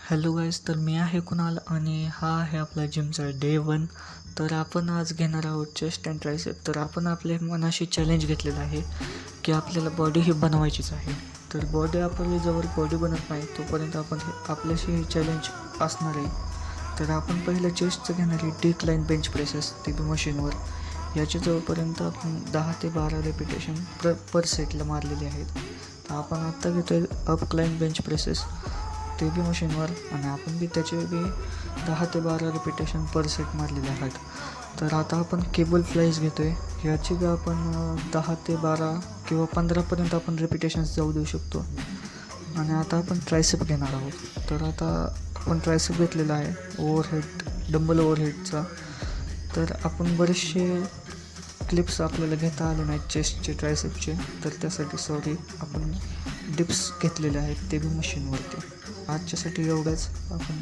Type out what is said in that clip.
Hello guys, तर मी आहे कुणाल आणि हा आहे आपला जिमचा डे 1. तर आपण आज घेणार आहोत चेस्ट अँड ट्रायसेप. तर आपण आपल्या मनाशी चॅलेंज घेतलेला आहे की आपल्याला बॉडी ही बनवायचीच आहे. तर बॉडी आपली जवळ बॉडी बनत नाही तोपर्यंत आपण आपल्याशी चॅलेंज असणार आहे. तर आपण पहिलं चेस्टचं घेणार आहे डिक्लाइन बेंच प्रेसेस ते बी मशीनवर. याच्या जवळपर्यंत आपण 10 ते 12 रेपिटेशन पर सेटला मारलेले आहेत. तर आपण आत्ता घेतो आहे अपक्लाइन बेंच प्रेसेस ते बी मशीनवर आणि आपण बी त्याचे बी 10 ते 12 रिपिटेशन पर सेट मारलेले आहेत. तर आता आपण केबल फ्लाईज घेतो आहे. ह्याची बी आपण 10 ते 12 किंवा 15पर्यंत आपण रिपिटेशन्स जाऊ देऊ शकतो. आणि आता आपण ट्रायसेप घेणार आहोत. तर आता आपण ट्रायसेप घेतलेला आहे ओव्हरहेड डंबल ओव्हरहेडचा. तर आपण बरेचसे क्लिप्स आपल्याला घेता आले नाहीत चेस्टचे ट्रायसेपचे, तर त्यासाठी सॉरी. आपण डिप्स घेतलेले आहेत ते बी मशीनवरती. आजच्यासाठी एवढंच. आपण